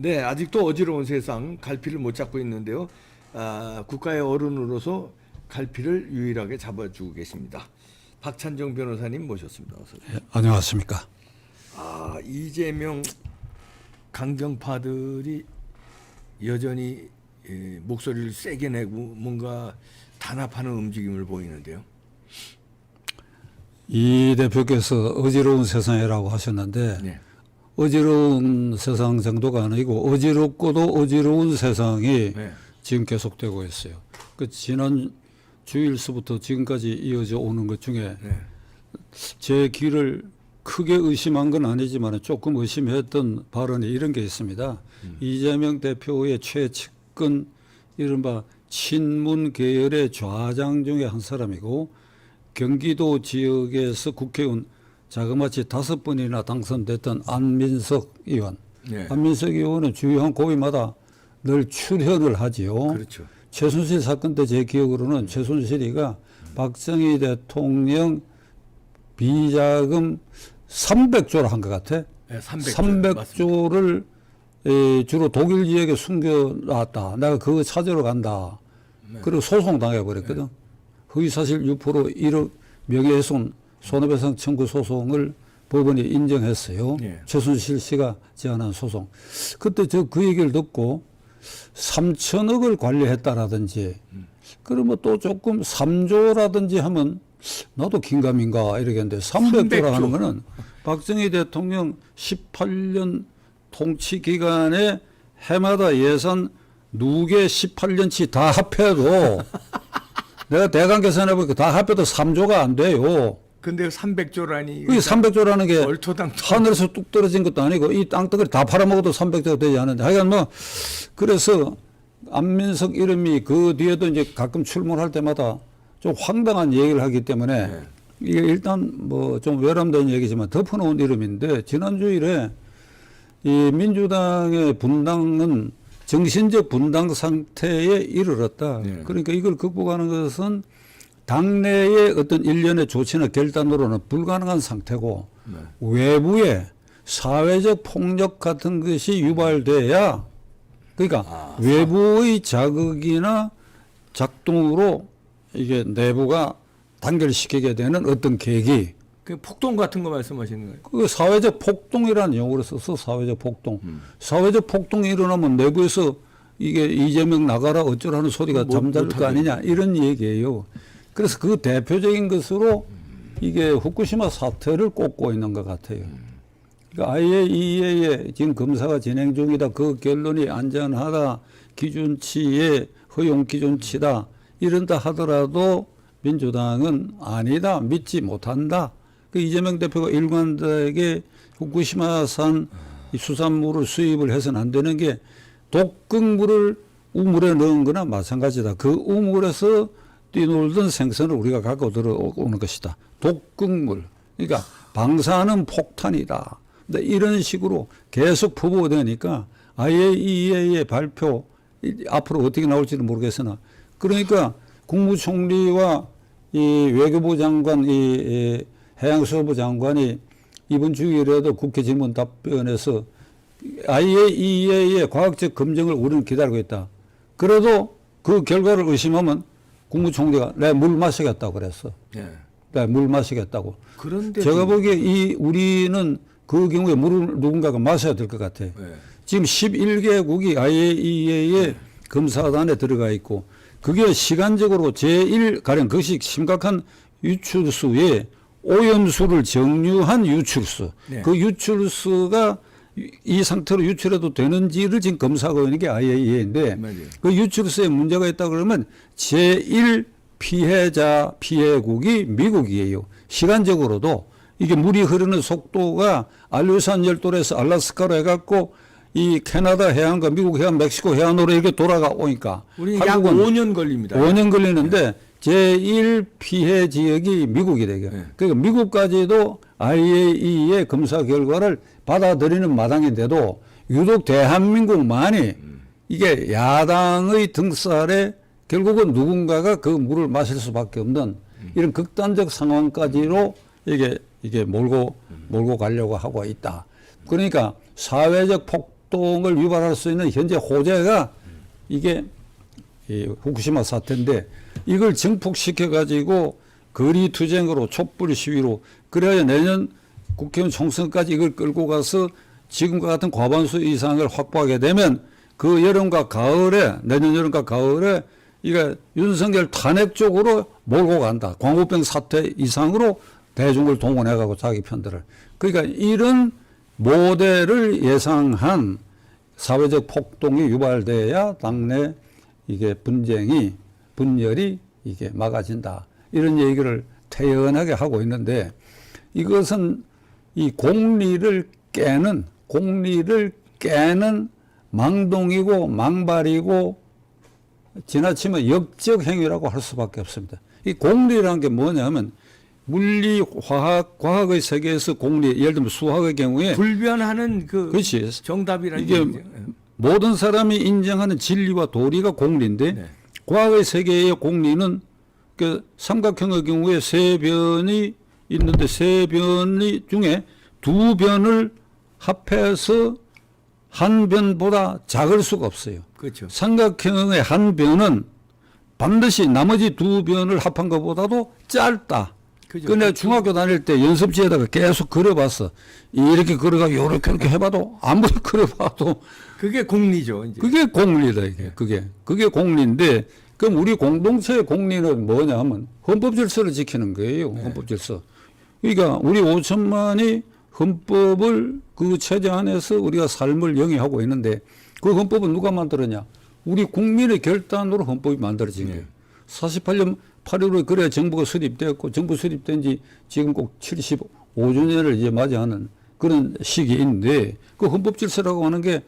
네, 아직도 어지러운 세상 갈피를 못 잡고 있는데요. 국가의 어른으로서 갈피를 유일하게 잡아주고 계십니다. 박찬정 변호사님 모셨습니다. 어서 오세요. 예, 안녕하십니까. 이재명 강경파들이 여전히 목소리를 세게 내고 뭔가 단합하는 움직임을 보이는데요. 이 대표께서 어지러운 세상이라고 하셨는데 네. 어지러운 세상 정도가 아니고 어지럽고도 어지러운 세상이 네. 지금 계속되고 있어요. 그 지난 주일서부터 지금까지 이어져 오는 것 중에 네. 제 귀를 크게 의심한 건 아니지만 조금 의심했던 발언이 이런 게 있습니다. 이재명 대표의 최측근 이른바 친문 계열의 좌장 중에 한 사람이고 경기도 지역에서 국회의원 자그마치 5번이나 당선됐던 안민석 의원. 네. 안민석 의원은 주요한 고위마다 늘 출연을 하지요. 그렇죠. 최순실 사건 때 제 기억으로는 최순실이가 박정희 대통령 비자금 300조를 한 것 같아. 네, 300조를 주로 독일 지역에 숨겨놨다. 내가 그거 찾으러 간다. 네. 그리고 소송 당해버렸거든. 네. 허위사실 유포로 1억 명예훼손 손해배상 청구 소송을 법원이 인정했어요. 네. 최순실 씨가 제안한 소송. 그때 그 얘기를 듣고 3천억을 관리했다라든지 그러면 또 조금 3조라든지 하면 나도 긴가민가 이러겠는데 300조라 하는 거는 박정희 대통령 18년 통치 기간에 해마다 예산 누계 18년치 다 합해도 내가 대강 계산해보니까 다 합해도 3조가 안 돼요. 근데 300조라니. 그게 300조라는 게 얼토당토. 하늘에서 뚝 떨어진 것도 아니고 이 땅덩어리 다 팔아먹어도 300조가 되지 않는데 하여간 뭐 그래서 안민석 이름이 그 뒤에도 이제 가끔 출몰할 때마다 좀 황당한 얘기를 하기 때문에 네. 이게 일단 뭐 좀 외람된 얘기지만 덮어놓은 이름인데 지난주일에 이 민주당의 분당은 정신적 분당 상태에 이르렀다. 네. 그러니까 이걸 극복하는 것은 당내의 어떤 일련의 조치나 결단으로는 불가능한 상태고 네. 외부에 사회적 폭력 같은 것이 유발돼야 그러니까 외부의 자극이나 작동으로 이게 내부가 단결시키게 되는 어떤 계기 그 폭동 같은 거 말씀하시는 거예요? 그 사회적 폭동이라는 용어를 써서 사회적 폭동. 사회적 폭동이 일어나면 내부에서 이게 이재명 나가라 어쩌라는 소리가 잠잘 거 아니냐 이런 얘기예요. 그래서 그 대표적인 것으로 이게 후쿠시마 사태를 꼽고 있는 것 같아요. 그러니까 IAEA에 지금 검사가 진행 중이다. 그 결론이 안전하다. 기준치의 허용 기준치다. 이런다 하더라도 민주당은 아니다. 믿지 못한다. 그 이재명 대표가 일관되게 후쿠시마산 수산물을 수입을 해서는 안 되는 게 독극물을 우물에 넣은 거나 마찬가지다. 그 우물에서 뛰놀던 생선을 우리가 갖고 들어오는 것이다. 독극물. 그러니까 방사능 폭탄이다. 근데 이런 식으로 계속 부부되니까 IAEA의 발표 앞으로 어떻게 나올지는 모르겠으나 그러니까 국무총리와 이 외교부 장관, 이 해양수산부 장관이 이번 주일에도 국회 질문 답변에서 IAEA의 과학적 검증을 우리는 기다리고 있다. 그래도 그 결과를 의심하면 국무총리가 내 물 마시겠다고 그랬어. 네. 내 물 마시겠다고. 그런데 제가 보기에 우리는 그 경우에 물을 누군가가 마셔야 될 것 같아요. 네. 지금 11개국이 IAEA의 검사단에 들어가 있고 그게 시간적으로 제1가령 그것이 심각한 유출수에 오염수를 정류한 유출수. 네. 그 유출수가 이 상태로 유출해도 되는지를 지금 검사하고 있는 게 IAEA인데 맞아요. 그 유출수에 문제가 있다 그러면 제1 피해자 피해국이 미국이에요. 시간적으로도 이게 물이 흐르는 속도가 알류산 열도에서 알라스카로 해갖고 이 캐나다 해안과 미국 해안, 멕시코 해안으로 이렇게 돌아오니까 우리 약 5년 걸립니다. 5년 걸리는데 제1 피해 지역이 미국이 되게. 네. 그러니까 미국까지도 IAEA의 검사 결과를 받아들이는 마당인데도 유독 대한민국만이 이게 야당의 등살에 결국은 누군가가 그 물을 마실 수밖에 없는 이런 극단적 상황까지로 이게 몰고 가려고 하고 있다. 그러니까 사회적 폭동을 유발할 수 있는 현재 호재가 이게 이 후쿠시마 사태인데 이걸 증폭시켜 가지고 거리 투쟁으로 촛불 시위로 그래야 내년 국회의원 총선까지 이걸 끌고 가서 지금과 같은 과반수 이상을 확보하게 되면 그 여름과 가을에 내년 여름과 가을에 이게 윤석열 탄핵 쪽으로 몰고 간다. 광우병 사태 이상으로 대중을 동원해가고 자기 편들을. 그러니까 이런 모델을 예상한 사회적 폭동이 유발돼야 당내 이게 분열이 이게 막아진다. 이런 얘기를 태연하게 하고 있는데 이것은 이 공리를 깨는 망동이고 망발이고 지나치면 역적 행위라고 할 수밖에 없습니다. 이 공리라는 게 뭐냐면 물리, 화학, 과학의 세계에서 공리, 예를 들면 수학의 경우에 불변하는 그렇지. 정답이라는 이게 얘기죠. 모든 사람이 인정하는 진리와 도리가 공리인데 네. 과학의 세계의 공리는 그 삼각형의 경우에 세 변이 있는데 세 변이 중에 두 변을 합해서 한 변보다 작을 수가 없어요. 그렇죠. 삼각형의 한 변은 반드시 나머지 두 변을 합한 것보다도 짧다. 그죠. 그 내가 중학교 다닐 때 연습지에다가 계속 그려봤어. 이렇게 그려가 요렇게 이렇게 해봐도 아무리 그려봐도 그게 공리죠. 이제. 그게 공리다 이게. 그게 공리인데 그럼 우리 공동체의 공리는 뭐냐 하면 헌법 질서를 지키는 거예요. 헌법 질서. 그러니까 우리 5천만이 헌법을 그 체제 안에서 우리가 삶을 영위하고 있는데 그 헌법은 누가 만들었냐? 우리 국민의 결단으로 헌법이 만들어진 거예요. 48년 8.15에 그래야 정부가 수립되었고 정부 수립된 지 지금 꼭 75주년을 이제 맞이하는 그런 시기인데 그 헌법 질서라고 하는 게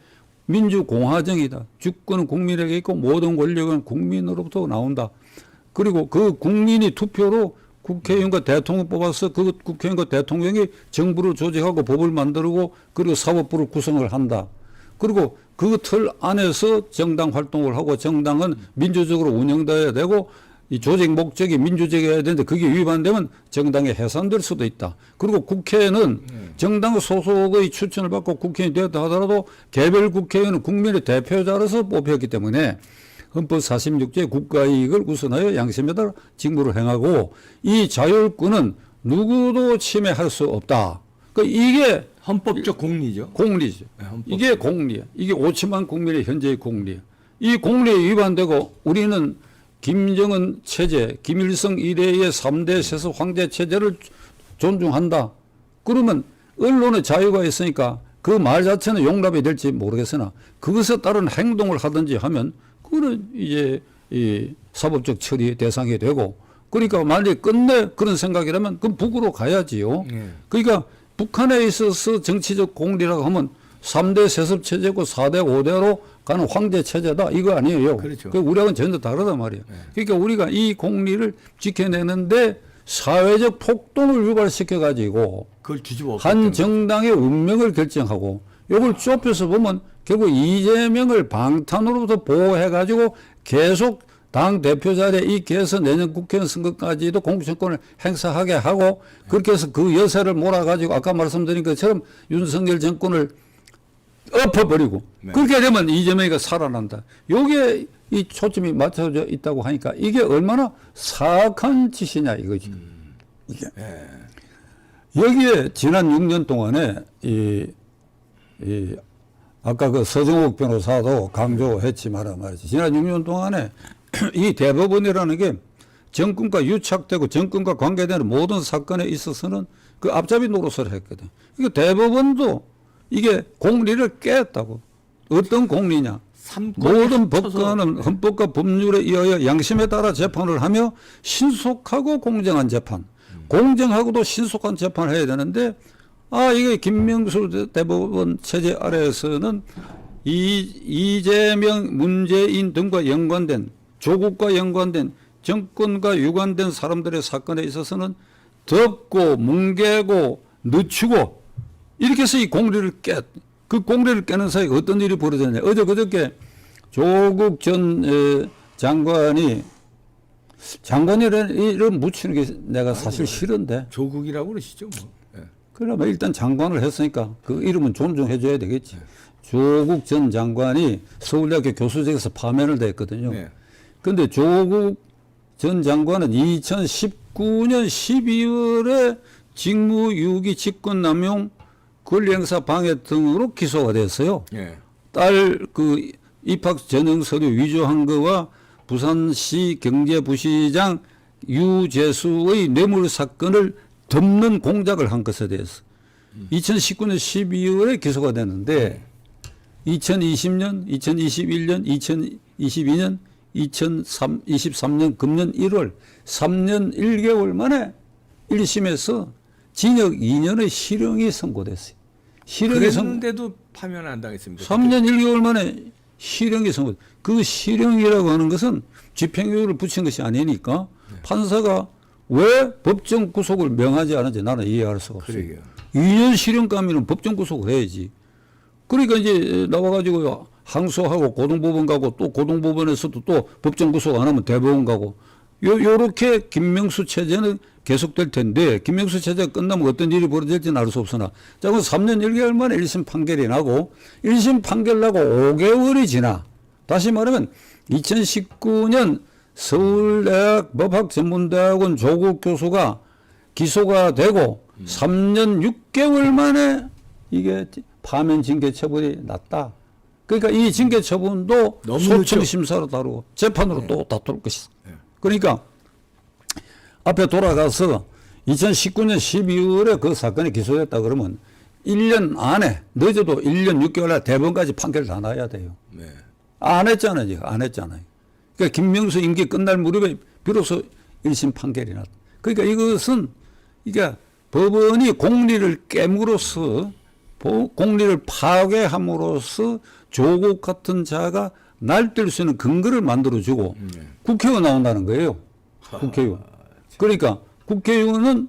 민주공화정이다. 주권은 국민에게 있고 모든 권력은 국민으로부터 나온다. 그리고 그 국민이 투표로 국회의원과 대통령 뽑아서 그 국회의원과 대통령이 정부를 조직하고 법을 만들고 그리고 사법부를 구성을 한다. 그리고 그 틀 안에서 정당 활동을 하고 정당은 민주적으로 운영돼야 되고 이 조직 목적이 민주적이어야 되는데 그게 위반되면 정당이 해산될 수도 있다. 그리고 국회는 정당 소속의 추천을 받고 국회의원이 되었다 하더라도 개별 국회의원은 국민의 대표자로서 뽑혔기 때문에 헌법 46조의 국가이익을 우선하여 양심에 따라 직무를 행하고 이 자율권은 누구도 침해할 수 없다. 그러니까 이게 헌법적 공리죠. 공리죠. 네, 헌법. 이게 공리야. 이게 5천만 국민의 현재의 공리야. 이 공리에 위반되고 우리는 김정은 체제, 김일성 이래의 3대 세습 황제 체제를 존중한다. 그러면 언론의 자유가 있으니까 그 말 자체는 용납이 될지 모르겠으나 그것에 따른 행동을 하든지 하면 그거는 이제 이 사법적 처리 대상이 되고 그러니까 만약에 끝내 그런 생각이라면 그럼 북으로 가야지요. 그러니까 북한에 있어서 정치적 공리라고 하면 3대 세습 체제고 4대 5대로 가는 황제 체제다 이거 아니에요. 그렇죠. 우리하고는 전혀 다르단 말이에요. 그러니까 우리가 이 공리를 지켜내는데 사회적 폭동을 유발시켜 가지고 그걸 뒤집어 한 정당의 운명을 결정하고 이걸 좁혀서 보면 결국 이재명을 방탄으로부터 보호해 가지고 계속 당 대표 자리에 있게 해서 내년 국회의원 선거까지도 공천권을 행사하게 하고 그렇게 해서 그 여세를 몰아가지고 아까 말씀드린 것처럼 윤석열 정권을 엎어버리고 그렇게 되면 이재명이가 살아난다. 여기에 이 초점이 맞춰져 있다고 하니까 이게 얼마나 사악한 짓이냐 이거죠. 이게. 여기에 지난 6년 동안에 아까 그 서정욱 변호사도 강조했지만 말이지. 지난 6년 동안에 이 대법원이라는 게 정권과 유착되고 정권과 관계되는 모든 사건에 있어서는 그 앞잡이 노릇을 했거든. 그러니까 대법원도 이게 공리를 깼다고. 어떤 공리냐? 모든 법관은 헌법과 법률에 의하여 양심에 따라 재판을 하며 신속하고 공정한 재판. 공정하고도 신속한 재판을 해야 되는데 이게 김명수 대법원 체제 아래에서는 이재명, 문재인 등과 연관된 조국과 연관된 정권과 유관된 사람들의 사건에 있어서는 덮고 뭉개고 늦추고 이렇게 해서 이 공리를 그 공리를 깨는 사이에 어떤 일이 벌어졌냐. 그저께 조국 전 장관이라는 이름 묻히는 게 내가 사실 싫은데. 조국이라고 그러시죠. 뭐. 그러면 일단 장관을 했으니까 그 이름은 존중해 줘야 되겠지. 조국 전 장관이 서울대학교 교수직에서 파면을 됐거든요. 네. 근데 조국 전 장관은 2019년 12월에 직무유기 직권남용 권리행사 방해 등으로 기소가 됐어요. 예. 딸 그 입학 전형 서류 위조한 거와 부산시 경제부시장 유재수의 뇌물 사건을 덮는 공작을 한 것에 대해서 2019년 12월에 기소가 됐는데 2020년, 2021년, 2022년, 2023년 금년 1월 3년 1개월 만에 1심에서 징역 2년의 실형이 선고됐어요. 실형이 그랬는데도 파면 안 당했습니다. 3년 1개월 만에 실형이 선고. 그 실형이라고 하는 것은 집행유예를 붙인 것이 아니니까 판사가 왜 법정 구속을 명하지 않은지 나는 이해할 수가 없어요. 그러게요. 2년 실형감이면 법정 구속을 해야지. 그러니까 이제 나와가지고 항소하고 고등법원 가고 또 고등법원에서도 또 법정 구속 안 하면 대법원 가고 요렇게 김명수 체제는 계속될 텐데 김명수 체제가 끝나면 어떤 일이 벌어질지는 알 수 없으나 자, 그럼 3년 1개월 만에 1심 판결이 나고 1심 판결 나고 5개월이 지나 다시 말하면 2019년 서울대학 법학전문대학원 조국 교수가 기소가 되고 3년 6개월 만에 이게 파면 징계 처분이 났다. 그러니까 이 징계 처분도 소청 심사로 다루고 재판으로 또 다툴 것이다. 그러니까 앞에 돌아가서 2019년 12월에 그 사건이 기소됐다 그러면 1년 안에 늦어도 1년 6개월 안에 대법원까지 판결 다 나야 돼요. 네. 안 했잖아요. 지금 안 했잖아요. 그러니까 김명수 임기 끝날 무렵에 비로소 1심 판결이 났다. 그러니까 이것은 이게 법원이 공리를 깨므로써 공리를 파괴함으로써 조국 같은 자가 날뛸 수 있는 근거를 만들어주고 국회의원 나온다는 거예요. 국회의원. 그러니까 국회의원은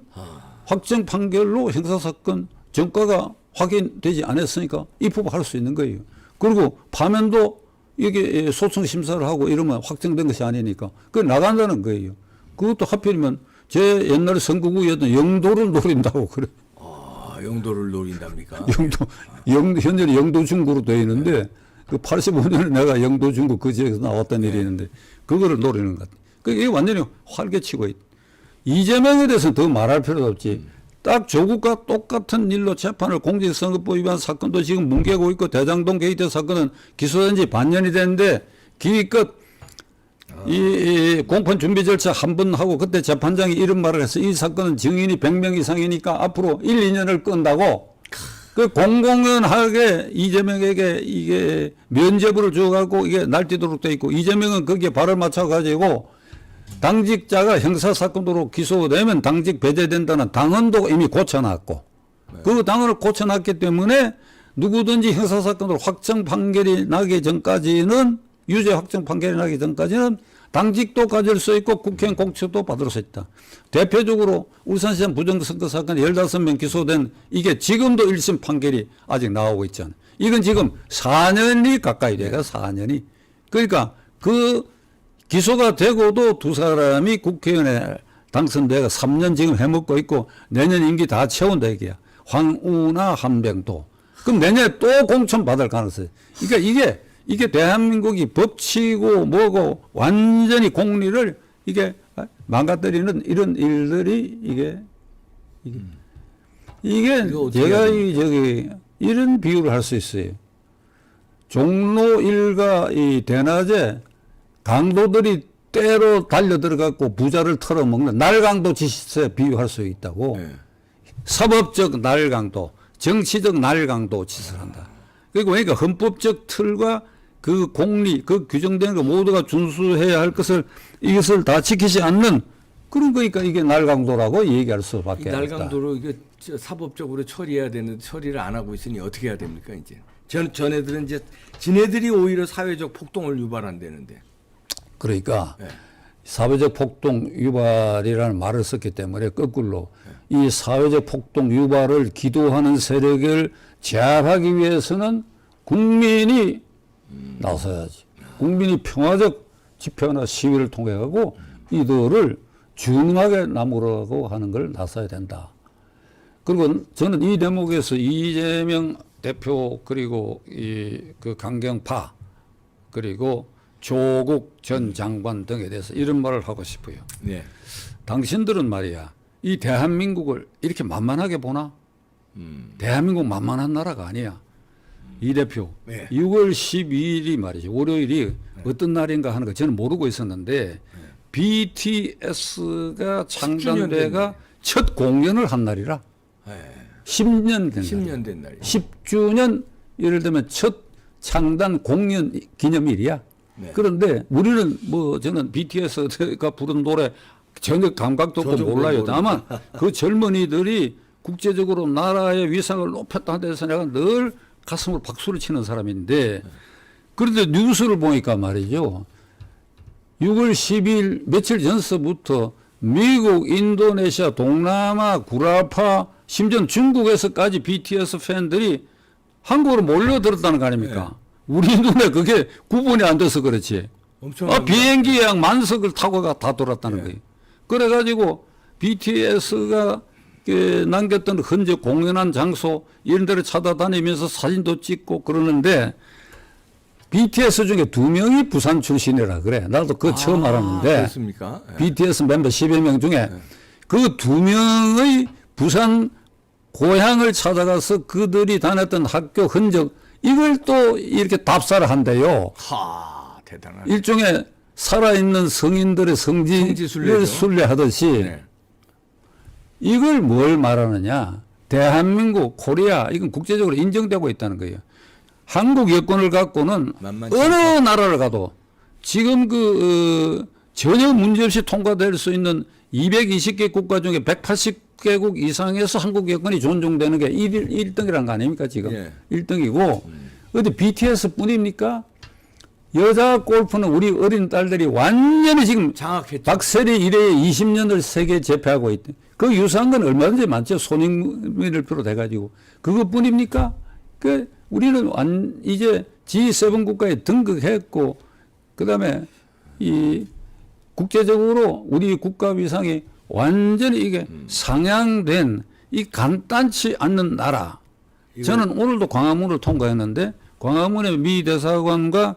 확정 판결로 형사사건 전과가 확인되지 않았으니까 입법할 수 있는 거예요. 그리고 파면도 이게 소청 심사를 하고 이러면 확정된 것이 아니니까 그 나간다는 거예요. 그것도 하필이면 제 옛날에 선거구였던 영도를 노린다고 그래. 아, 영도를 노린답니까? 현재 영도 중구로 되어 있는데 그 85년에 내가 영도 중구 그 지역에서 나왔던 일이 있는데 그거를 노리는 것 같아. 그게 완전히 활개치고 있다. 이재명에 대해서는 더 말할 필요도 없지. 딱 조국과 똑같은 일로 재판을 공직선거법 위반 사건도 지금 뭉개고 있고 대장동 게이트 사건은 기소된 지 반년이 됐는데 기껏 이 공판 준비 절차 한 번 하고 그때 재판장이 이런 말을 해서 이 사건은 증인이 100명 이상이니까 앞으로 1, 2년을 끈다고 그 공공연하게 이재명에게 이게 면죄부를 줘갖고 이게 날뛰도록 돼 있고 이재명은 거기에 발을 맞춰가지고 당직자가 형사사건으로 기소되면 당직 배제된다는 당헌도 이미 고쳐놨고 그 당헌을 고쳐놨기 때문에 누구든지 형사사건으로 확정 판결이 나기 전까지는 유죄 확정 판결이 나기 전까지는 당직도 가질 수 있고 국회의원 공천도 받을 수 있다. 대표적으로 울산시장 부정선거 사건 15명 기소된 이게 지금도 1심 판결이 아직 나오고 있잖아요. 이건 지금 4년이 가까이 돼가 4년이. 그러니까 그 기소가 되고도 두 사람이 국회의원에 당선돼가 3년 지금 해먹고 있고 내년 임기 다 채운다 이게야. 황우나 한병도. 그럼 내년에 또 공천 받을 가능성이. 그러니까 이게 대한민국이 법치고 뭐고 완전히 공리를 이게 망가뜨리는 이런 일들이 이게 제가 이런 비유를 할 수 있어요. 종로 일가 이 대낮에 강도들이 때로 달려 들어가고 부자를 털어먹는 날강도 짓에 비유할 수 있다고. 네. 사법적 날강도, 정치적 날강도 짓을 한다. 그러니까 헌법적 틀과 그 공리, 그 규정된 거 모두가 준수해야 할 것을 이것을 다 지키지 않는 그런 거니까 이게 날강도라고 얘기할 수밖에 없다. 날강도로 이게 사법적으로 처리해야 되는데 처리를 안 하고 있으니 어떻게 해야 됩니까 이제? 전애들은 이제 지네들이 오히려 사회적 폭동을 유발한다는데. 그러니까 네. 사회적 폭동 유발이라는 말을 썼기 때문에 거꾸로 이 사회적 폭동 유발을 기도하는 세력을 제압하기 위해서는 국민이 나서야지. 국민이 평화적 집회나 시위를 통해 가고 이들을 중하게 나무라고 하는 걸 나서야 된다. 그리고 저는 이 대목에서 이재명 대표 그리고 그 강경파 그리고 조국 전 장관 등에 대해서 이런 말을 하고 싶어요. 네. 당신들은 말이야, 이 대한민국을 이렇게 만만하게 보나? 대한민국 만만한 나라가 아니야. 이 대표, 네. 6월 12일이 말이죠. 월요일이 어떤 날인가 하는 거 저는 모르고 있었는데 BTS가 창단돼가 첫 공연을 한 날이라. 네. 10년 된 10년 된 날이. 10주년 예를 들면 첫 창단 공연 기념일이야. 네. 그런데 우리는 뭐 저는 BTS가 부른 노래 전혀 감각도 없고 저도 몰라요. 모르고. 다만 그 젊은이들이 국제적으로 나라의 위상을 높였다는 데서 내가 늘 가슴으로 박수를 치는 사람인데 그런데 뉴스를 보니까 말이죠. 6월 10일 며칠 전서부터 미국, 인도네시아, 동남아, 구라파, 심지어 중국에서까지 BTS 팬들이 한국으로 몰려들었다는 거 아닙니까? 우리 눈에 그게 구분이 안 돼서 그렇지. 엄청 비행기 예약 만석을 타고 다 돌았다는 거예요. 그래가지고 BTS가 남겼던 흔적 공연한 장소 이런 데를 찾아다니면서 사진도 찍고 그러는데 BTS 중에 2명이 부산 출신이라 그래. 나도 그거 처음 알았는데. 그렇습니까? 네. BTS 멤버 10여 명 중에 그 2명의 부산 고향을 찾아가서 그들이 다녔던 학교 흔적 이걸 또 이렇게 답사를 한대요. 하, 대단한. 일종의 살아있는 성인들의 성지를 순례죠. 순례하듯이 네. 이걸 뭘 말하느냐. 대한민국, 코리아 이건 국제적으로 인정되고 있다는 거예요. 한국 여권을 갖고는 만만치 어느 않다. 나라를 가도 지금 전혀 문제없이 통과될 수 있는 220개 국가 중에 180개국 이상에서 한국 여권이 존중되는 게 1등이라는 거 아닙니까 지금? 예. 1등이고 어디 BTS 뿐입니까? 여자 골프는 우리 어린 딸들이 완전히 지금 장악했죠. 박세리 이래에 20년을 세계 제패하고 있대. 그 유사한 건 얼마든지 많죠. 손흥민을 비롯해가지고. 그것뿐입니까? 우리는 이제 G7 국가에 등극했고, 그 다음에 이 국제적으로 우리 국가 위상이 완전히 이게 상향된 이 간단치 않는 나라. 저는 오늘도 광화문을 통과했는데, 광화문의 미 대사관과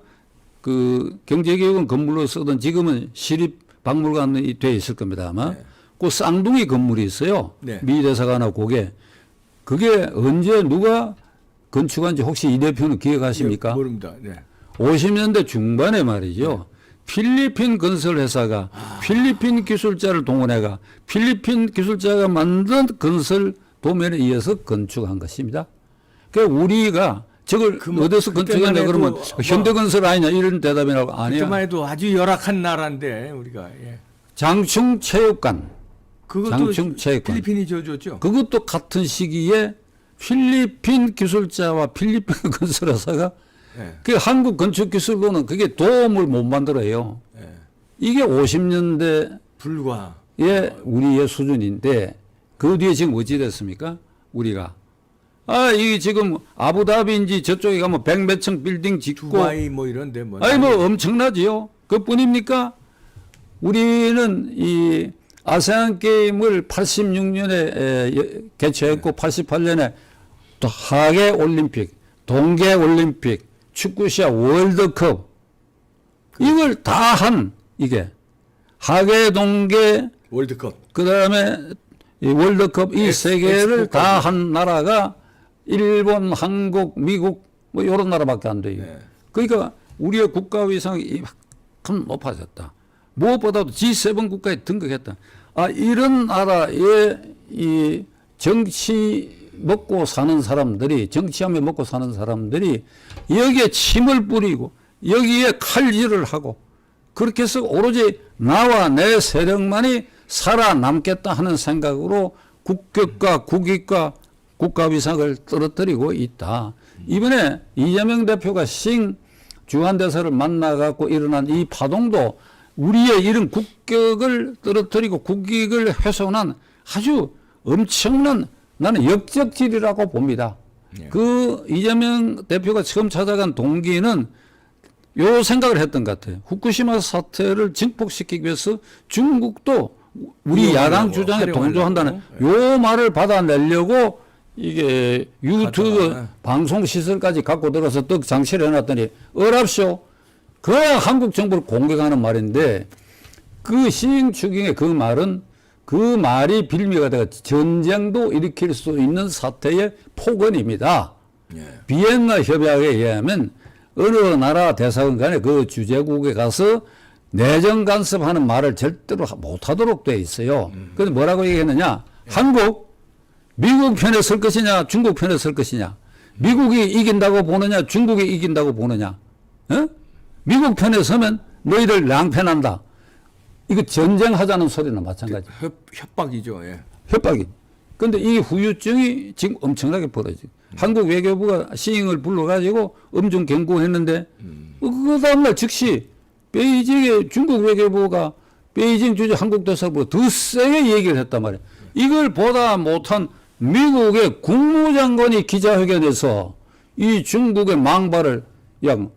그 경제개혁은 건물로 쓰던 지금은 시립박물관이 돼 있을 겁니다 아마. 네. 그 쌍둥이 건물이 있어요. 네. 미 대사관하고 그게 언제 누가 건축한지 혹시 이 대표는 기억하십니까? 모릅니다. 네. 50년대 중반에 말이죠. 필리핀 건설회사가 필리핀 기술자를 동원해가 필리핀 기술자가 만든 건설 도면에 의해서 건축한 것입니다. 그러니까 우리가 저걸 어디서 건축했냐 그러면 현대건설 아니냐 이런 대답이라고 아니야. 그때만 해도 아주 열악한 나라인데 우리가. 예. 장충체육관. 그것도 장충체육관. 필리핀이 져줬죠. 그것도 같은 시기에 필리핀 기술자와 필리핀 건설회사가 예. 그 한국 건축기술로는 그게 도움을 못 만들어요. 예. 이게 50년대의 불과. 우리의 수준인데 그 뒤에 지금 어찌 됐습니까? 우리가. 이게 지금 아부다비인지 저쪽에 가면 100몇 층 빌딩 짓고. 두바이 뭐 이런데 뭐. 엄청나지요. 그뿐입니까? 우리는 이 아세안 게임을 86년에 개최했고 88년에 또 하계 올림픽, 동계 올림픽, 축구시아 월드컵 이걸 다 한 이게 하계 동계 월드컵. 그다음에 이 월드컵 이 세 개를 다 한 나라가 일본, 한국, 미국 뭐 이런 나라밖에 안 돼요. 네. 그러니까 우리의 국가 위상이 이만큼 높아졌다. 무엇보다도 G7 국가에 등극했다. 이런 나라의 이 정치 먹고 사는 사람들이 정치하며 먹고 사는 사람들이 여기에 침을 뿌리고 여기에 칼질을 하고 그렇게 해서 오로지 나와 내 세력만이 살아남겠다 하는 생각으로 국격과 국익과 국가 위상을 떨어뜨리고 있다. 이번에 이재명 대표가 주한대사를 만나갖고 일어난 이 파동도 우리의 이런 국격을 떨어뜨리고 국익을 훼손한 아주 엄청난 나는 역적질이라고 봅니다. 네. 그 이재명 대표가 처음 찾아간 동기는 요 생각을 했던 것 같아요. 후쿠시마 사태를 증폭시키기 위해서 중국도 우리 야당 이용하려고, 주장에 활용하려고. 동조한다는 요 말을 받아내려고 이게 유튜브 가져가. 방송 시설까지 갖고 들어서 떡 장치를 해놨더니 어랍쇼. 그래야 한국 정부를 공격하는 말인데 그 시행 추경의 그 말은 그 말이 빌미가 되어 전쟁도 일으킬 수 있는 사태의 폭언입니다. 예. 비엔나 협약에 의하면 어느 나라 대사관 간에 그 주재국에 가서 내정 간섭하는 말을 절대로 못하도록 돼 있어요. 그런데 뭐라고 얘기했느냐? 한국 미국 편에 설 것이냐, 중국 편에 설 것이냐? 미국이 이긴다고 보느냐, 중국이 이긴다고 보느냐? 어? 미국 편에 서면 너희들 낭패난다. 이거 전쟁하자는 소리나 마찬가지. 협박이죠. 예. 협박이. 근데 이 후유증이 지금 엄청나게 벌어지고. 한국 외교부가 시잉을 불러가지고 엄중 경고했는데, 그 다음날 즉시 베이징의 중국 외교부가 베이징 주재 한국 대사부가 더 세게 얘기를 했단 말이에요. 이걸 보다 못한 미국의 국무장관이 기자회견에서 이 중국의 망발을 그냥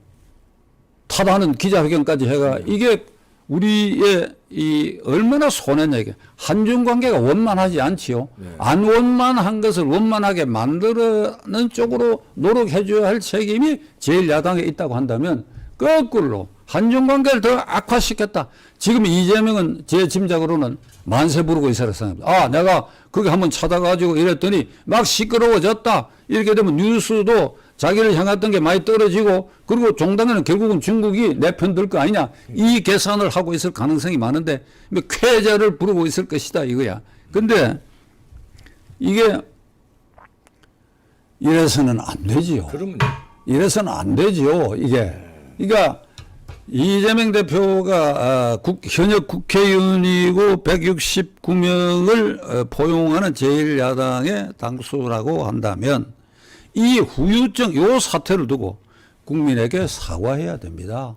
타다하는 기자회견까지 해가 이게 우리의 이 얼마나 손해냐 이게. 한중 관계가 원만하지 않지요. 네. 안 원만한 것을 원만하게 만드는 쪽으로 노력해 줘야 할 책임이 제1야당에 있다고 한다면 거꾸로 한중 관계를 더 악화시켰다. 지금 이재명은 제 짐작으로는 만세 부르고 있어라 생각합니다. 아, 내가 거기 한번 찾아가지고 이랬더니 막 시끄러워졌다. 이렇게 되면 뉴스도 자기를 향했던 게 많이 떨어지고 그리고 종단에는 결국은 중국이 내 편 들 거 아니냐. 이 계산을 하고 있을 가능성이 많은데 쾌재를 부르고 있을 것이다 이거야. 근데 이게 이래서는 안 되지요. 그러면 이래서는 안 되지요. 이게. 그러니까 이재명 대표가 현역 국회의원이고 169명을 포용하는 제1야당의 당수라고 한다면 이 후유증, 요 사태를 두고 국민에게 사과해야 됩니다.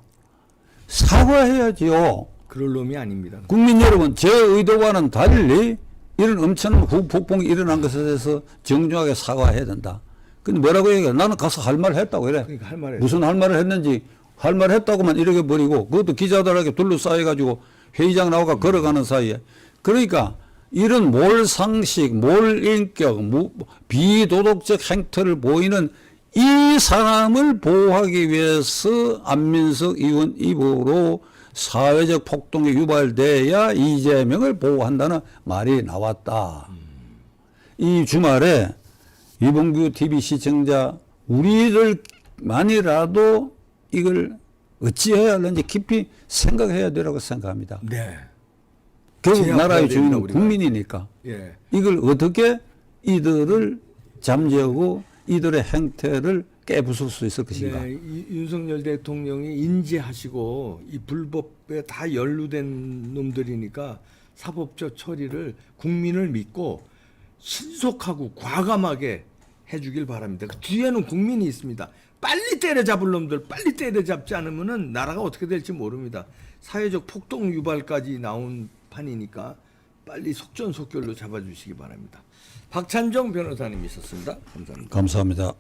사과해야지요. 그럴 놈이 아닙니다. 국민 여러분, 제 의도와는 달리 이런 엄청난 후폭풍이 일어난 것에 대해서 정중하게 사과해야 된다. 근데 뭐라고 얘기해? 나는 가서 할 말을 했다고 이래. 그러니까 할 말을 무슨 할 말을 했는지 할 말 했다고만 이렇게 버리고 그것도 기자들에게 둘러싸여가지고 회의장 나오가 걸어가는 사이에. 그러니까 이런 몰상식, 몰인격, 비도덕적 행태를 보이는 이 사람을 보호하기 위해서 안민석 의원 입으로 사회적 폭동이 유발돼야 이재명을 보호한다는 말이 나왔다. 이 주말에 이봉규 TV 시청자 우리들만이라도 이걸 어찌해야 하는지 깊이 생각해야 되라고 생각합니다. 네. 결국 제압해야 나라의 됩니다, 주인은 우리가. 국민이니까 예. 이걸 어떻게 이들을 잠재우고 이들의 행태를 깨부술 수 있을 것인가. 네, 윤석열 대통령이 인지하시고 이 불법에 다 연루된 놈들이니까 사법적 처리를 국민을 믿고 신속하고 과감하게 해주길 바랍니다. 그 뒤에는 국민이 있습니다. 빨리 때려잡을 놈들 빨리 때려잡지 않으면은 나라가 어떻게 될지 모릅니다. 사회적 폭동 유발까지 나온 판이니까 빨리 속전속결로 잡아주시기 바랍니다. 박찬정 변호사님 있었습니다. 감사합니다. 감사합니다.